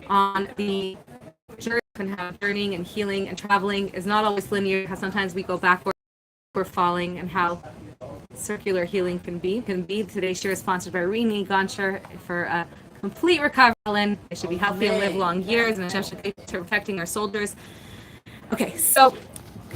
on the journey, and how journeying and healing and traveling is not always linear, how sometimes we go backward, we're falling, and how circular healing can be. Today's share is sponsored by Rini Gonsher for a complete recovery. They should be healthy and live long years, and Hashem should be protecting our soldiers. Okay, so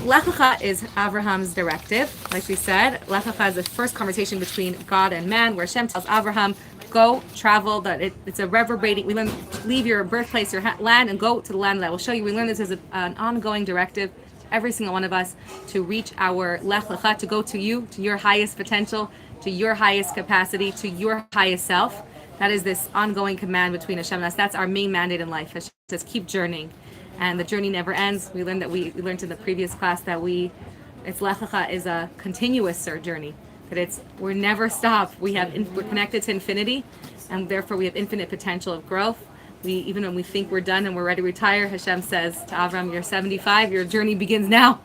Lech Lecha is Avraham's directive. Like we said, Lech Lecha is the first conversation between God and man, where Hashem tells Avraham, go, travel, that it's a reverberating, we learn, leave your birthplace, your land, and go to the land that I will show you. We learn this as an ongoing directive, every single one of us, to reach our Lech Lecha, to go to you, to your highest potential, to your highest capacity, to your highest self. That is this ongoing command between Hashem and us. That's our main mandate in life. Hashem says, keep journeying. And the journey never ends. We learned we learned in the previous class that it's Lech Lecha is a continuous journey. That we're never stop. We're connected to infinity, and therefore we have infinite potential of growth. Even when we think we're done and we're ready to retire, Hashem says to Avram, you're 75, your journey begins now.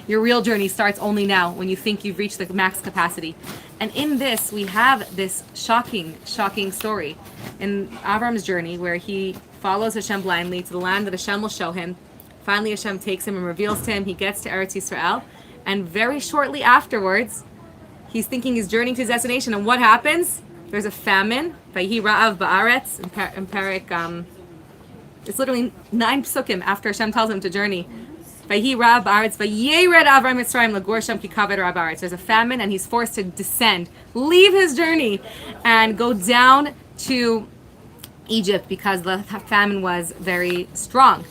Your real journey starts only now, when you think you've reached the max capacity. And in this, we have this shocking story in Avram's journey, where he follows Hashem blindly to the land that Hashem will show him. Finally, Hashem takes him and reveals to him. He gets to Eretz Yisrael, and very shortly afterwards, he's thinking he's journeying to his destination, and what happens? There's a famine. Vayhi ra'av ba'aretz. In Parak, it's literally 9 psukim after Hashem tells him to journey. Vayhi ra'av ba'aretz. Vayered Avram Mitzrayim lagor sham ki kavod ra'av ba'aretz. There's a famine, and he's forced to descend, leave his journey, and go down to Egypt because the famine was very strong.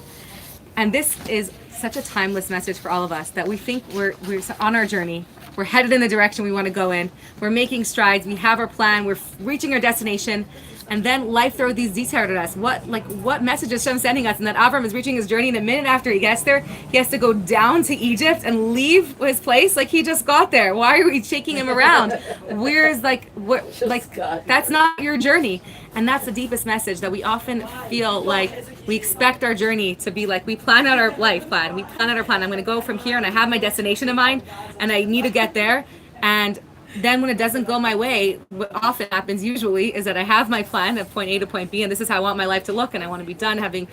And this is such a timeless message for all of us, that we think we're on our journey. We're headed in the direction we want to go in. We're making strides. We have our plan. We're reaching our destination. And then life throws these detours at us. What message is Hashem sending us? And that Avram is reaching his journey, and a minute after he gets there, he has to go down to Egypt and leave his place. Like, he just got there. Why are we shaking him around? Where's that's not your journey. And that's the deepest message, that we often feel like we expect our journey to be like, we plan out our life plan. We plan out our plan. I'm going to go from here, and I have my destination in mind, and I need to get there. And then when it doesn't go my way, what often happens usually is that I have my plan of point A to point B, and this is how I want my life to look, and I want to be done having,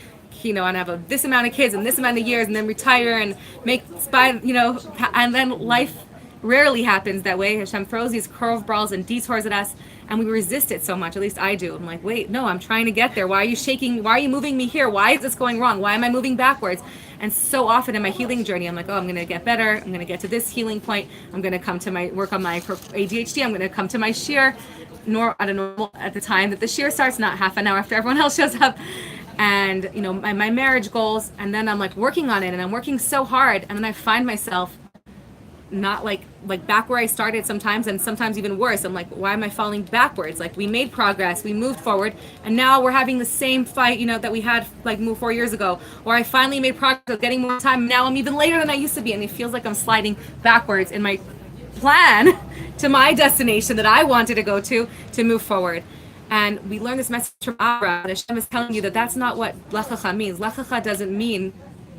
and have this amount of kids and this amount of years, and then retire and and then life rarely happens that way. Hashem throws these curveballs and detours at us, and we resist it so much. At least I do. I'm like, wait, no, I'm trying to get there. Why are you shaking? Why are you moving me here? Why is this going wrong? Why am I moving backwards? And so often in my healing journey, I'm like, oh, I'm going to get better. I'm going to get to this healing point. I'm going to come to work on my ADHD. I'm going to come to my shir, at the time that the shir starts, not half an hour after everyone else shows up. And, my marriage goals. And then I'm like working on it, and I'm working so hard. And then I find myself not like back where I started sometimes, and sometimes even worse. I'm like, why am I falling backwards? Like, we made progress, we moved forward, and now we're having the same fight, that we had 4 years ago. Or I finally made progress, getting more time. Now I'm even later than I used to be, and it feels like I'm sliding backwards in my plan to my destination that I wanted to go to move forward. And we learn this message from Avraham. Hashem is telling you that that's not what Lech Lecha means. Lech Lecha doesn't mean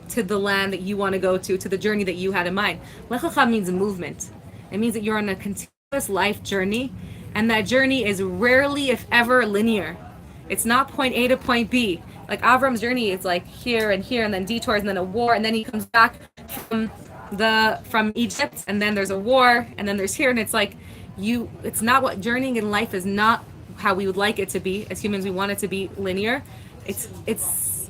to the land that you want to go to the journey that you had in mind. Lech Lecha means movement. It means that you're on a continuous life journey, and that journey is rarely, if ever, linear. It's not point A to point B. Like Avram's journey is like here, and then detours, and then a war, and then he comes back from Egypt, and then there's a war, and then there's here, and it's like it's not what journeying in life is, not how we would like it to be. As humans, we want it to be linear. It's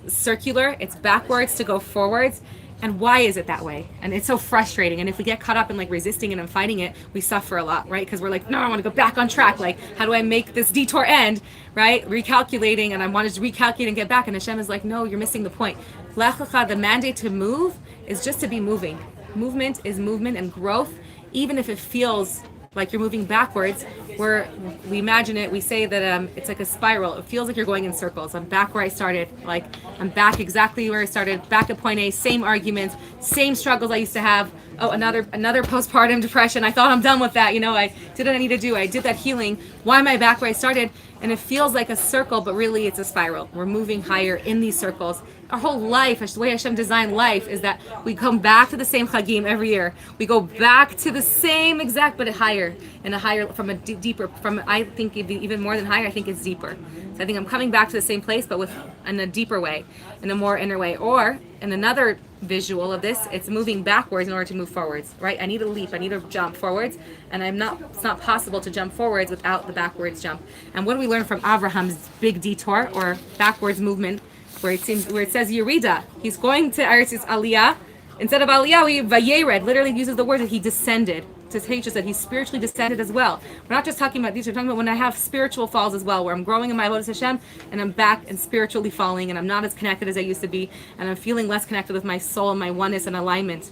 circular, it's backwards to go forwards. And why is it that way? And it's so frustrating. And if we get caught up in resisting it and fighting it, we suffer a lot, right? Because we're like, no, I want to go back on track. Like, how do I make this detour end, right? Recalculating, and I want to recalculate and get back. And Hashem is like, no, you're missing the point. Lech Lecha, the mandate to move, is just to be moving. Movement is movement and growth, even if it feels like you're moving backwards. We imagine it, we say that it's like a spiral. It feels like you're going in circles. I'm back where I started. Like, I'm back exactly where I started, back at point A, same arguments, same struggles I used to have. Oh, another postpartum depression. I thought I'm done with that. I did what I need to do. I did that healing. Why am I back where I started? And it feels like a circle, but really it's a spiral. We're moving higher in these circles. Our whole life, the way Hashem designed life, is that we come back to the same chagim every year. We go back to the same exact, but higher, and a higher, from a deeper, I think even more than higher, I think it's deeper. So I think I'm coming back to the same place, but in a deeper way, in a more inner way. Or in another visual of this, it's moving backwards in order to move forwards, right? I need a leap, I need to jump forwards, and it's not possible to jump forwards without the backwards jump. And what do we learn from Avraham's big detour or backwards movement, where it says Yerida? He's going to Eretz Yisrael Aliyah. Instead of Aliyah, Vayered literally uses the word that he descended. To teach us that he's spiritually descended as well. We're not just talking about these, we're talking about when I have spiritual falls as well, where I'm growing in my Avodas Hashem and I'm back and spiritually falling and I'm not as connected as I used to be and I'm feeling less connected with my soul and my oneness and alignment.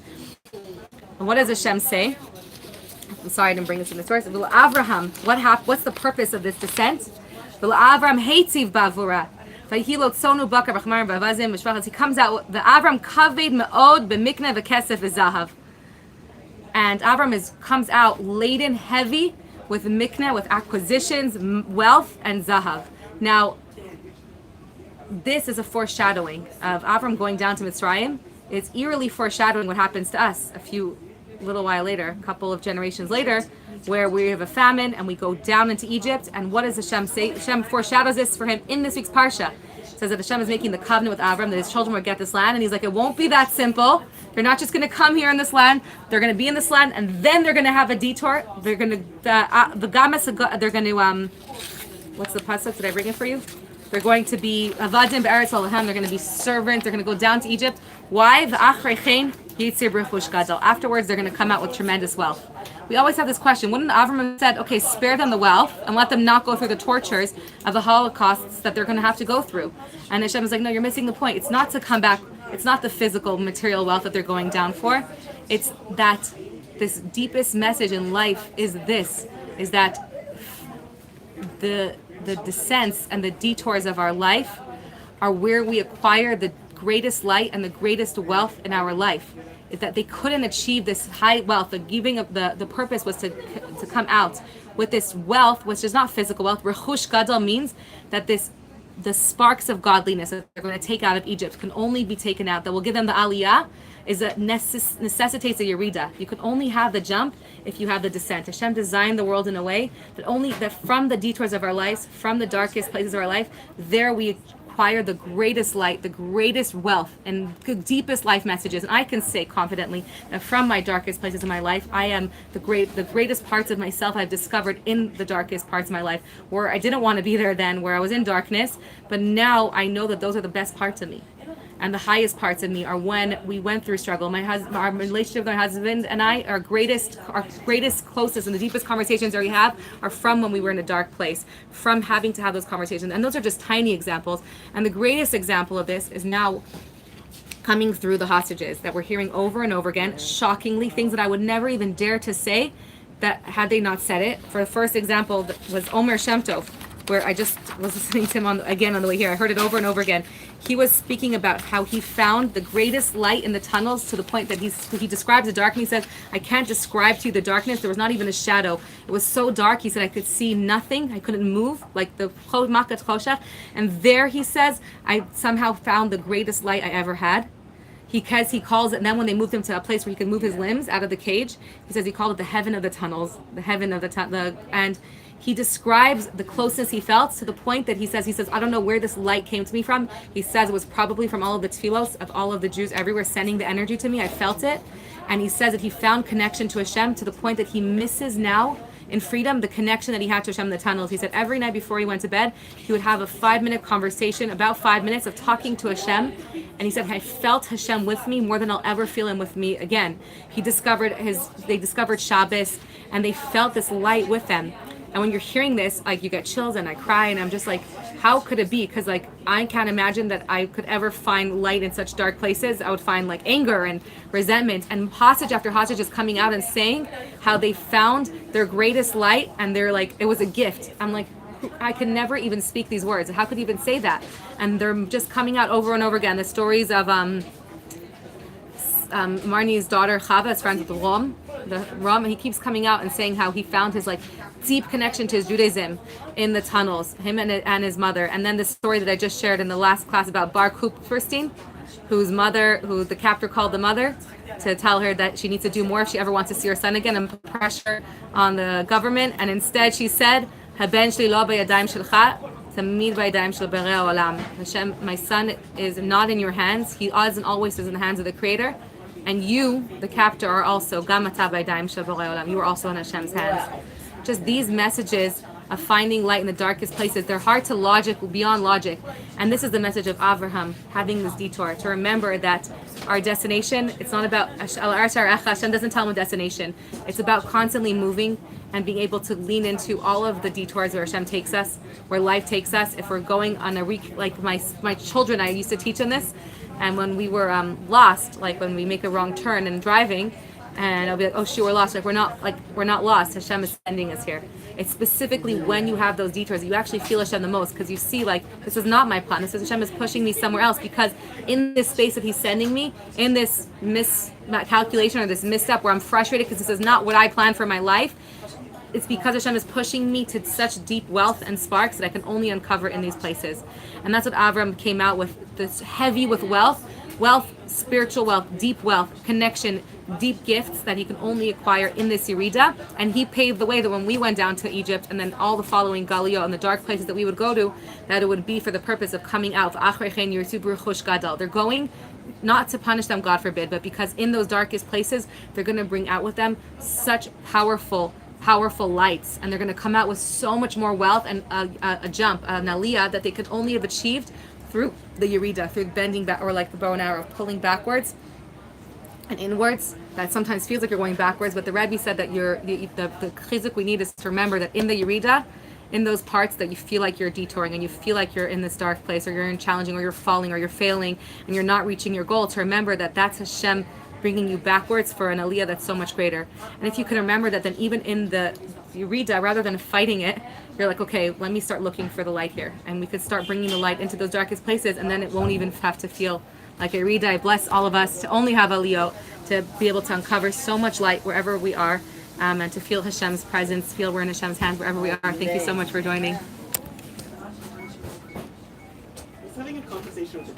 And what does Hashem say? I'm sorry I didn't bring this in the source. Avraham, what's the purpose of this descent? Avraham Heitziv Bavura. He comes out, the Avram kaved me'od b'mikneh v'kesef v'zahav. And Avram comes out laden heavy with mikneh, with acquisitions, wealth, and zahav. Now, this is a foreshadowing of Avram going down to Mitzrayim. It's eerily foreshadowing what happens to us a little while later, a couple of generations later, where we have a famine and we go down into Egypt. And what does Hashem say? Hashem foreshadows this for him in this week's Parsha. It says that Hashem is making the covenant with Avram that his children will get this land. And he's like, it won't be that simple. They're not just going to come here in this land. They're going to be in this land, and then they're going to have a detour. They're going to they're going to what's the pasuk? Did I bring it for you? They're going to be avadim be'eretz Yisrael. They're going to be servants. They're going to go down to Egypt. Why? Afterwards, they're going to come out with tremendous wealth. We always have this question. Wouldn't Avram have said, okay, spare them the wealth and let them not go through the tortures of the holocausts that they're going to have to go through? And Hashem is like, no, you're missing the point. It's not to come back. It's not the physical material wealth that they're going down for. It's that this deepest message in life is that the descents and the detours of our life are where we acquire the greatest light and the greatest wealth in our life. Is that they couldn't achieve this high wealth. The giving of the purpose was to come out with this wealth, which is not physical wealth. Rechush gadol means that the sparks of godliness that they're going to take out of Egypt can only be taken out. That will give them the aliyah is that necessitates a yerida. You can only have the jump if you have the descent. Hashem designed the world in a way that from the detours of our lives, from the darkest places of our life, there we acquire the greatest light, the greatest wealth, and the deepest life messages. And I can say confidently that from my darkest places in my life, I am the greatest parts of myself I've discovered in the darkest parts of my life, where I didn't want to be there then, where I was in darkness, but now I know that those are the best parts of me. And the highest parts of me are when we went through struggle. Our relationship with my husband and I, our greatest, closest, and the deepest conversations that we have are from when we were in a dark place, from having to have those conversations. And those are just tiny examples. And the greatest example of this is now coming through the hostages that we're hearing over and over again, shockingly, things that I would never even dare to say that had they not said it. For the first example was Omer Shem Tov, where I just was listening to him on the way here. I heard it over and over again. He was speaking about how he found the greatest light in the tunnels to the point that he describes the dark, and he said, I can't describe to you the darkness. There was not even a shadow. It was so dark. He said, I could see nothing. I couldn't move, like the makat choshech. And there, he says, I somehow found the greatest light I ever had. He calls it, and then when they moved him to a place where he could move his limbs out of the cage, he says he called it the heaven of the tunnels, the heaven of and he describes the closeness he felt to the point that he says, I don't know where this light came to me from. He says it was probably from all of the tefillos of all of the Jews everywhere sending the energy to me. I felt it. And he says that he found connection to Hashem to the point that he misses now in freedom the connection that he had to Hashem in the tunnels. He said every night before he went to bed, he would have a 5-minute conversation, about 5 minutes of talking to Hashem. And he said, I felt Hashem with me more than I'll ever feel him with me again. They discovered Shabbos, and they felt this light with them. And when you're hearing this, like, you get chills, and I cry, and I'm just like, how could it be? Because like, I can't imagine that I could ever find light in such dark places. I would find like anger and resentment, and hostage after hostage is coming out and saying how they found their greatest light, and they're like, it was a gift. I'm like, I could never even speak these words. How could you even say that? And they're just coming out over and over again. The stories of Marnie's daughter Chava is friends with the Ram, and he keeps coming out and saying how he found his like deep connection to his Judaism in the tunnels, him and his mother. And then the story that I just shared in the last class about Bar Kupferstein, who the captor called the mother to tell her that she needs to do more if she ever wants to see her son again, and put pressure on the government. And instead she said, "Haben shli lo b'yadayim shelcha." Hashem, my son is not in your hands. He isn't always in the hands of the Creator. And you, the captor, are also you are also in Hashem's hands. Just these messages of finding light in the darkest places, they're hard to logic, beyond logic. And this is the message of Avraham, having this detour, to remember that our destination, it's not about, Hashem doesn't tell him a destination. It's about constantly moving and being able to lean into all of the detours where Hashem takes us, where life takes us. If we're going on a like my children, I used to teach them this, and when we were lost, like when we make a wrong turn and driving, and I'll be like, oh shoot, we're lost. We're not lost. Hashem is sending us here. It's specifically when you have those detours, you actually feel Hashem the most, because you see, like, this is not my plan. This is Hashem is pushing me somewhere else, because in this space that He's sending me, in this miscalculation or this misstep where I'm frustrated because this is not what I planned for my life, it's because Hashem is pushing me to such deep wealth and sparks that I can only uncover in these places. And that's what Avram came out with, this heavy with wealth, spiritual wealth, deep wealth, connection, deep gifts that he can only acquire in this Yerida. And he paved the way that when we went down to Egypt and then all the following Galileo and the dark places that we would go to, that it would be for the purpose of coming out. They're going not to punish them, God forbid, but because in those darkest places, they're going to bring out with them such powerful lights, and they're going to come out with so much more wealth and a jump, an aliyah, that they could only have achieved through the Yerida, through bending back, or like the bow and arrow, pulling backwards and inwards. That sometimes feels like you're going backwards, but the Rebbe said that the chizuk we need is to remember that in the Yerida, in those parts that you feel like you're detouring and you feel like you're in this dark place, or you're in challenging, or you're falling, or you're failing, and you're not reaching your goal, to remember that that's Hashem bringing you backwards for an aliyah that's so much greater. And if you can remember that, then even in the Yerida, rather than fighting it, you're like, okay, let me start looking for the light here. And we could start bringing the light into those darkest places, and then it won't even have to feel like a Yerida. I bless all of us to only have aliyah, to be able to uncover so much light wherever we are, and to feel Hashem's presence, feel we're in Hashem's hands wherever we are. Thank you so much for joining. Having a conversation with the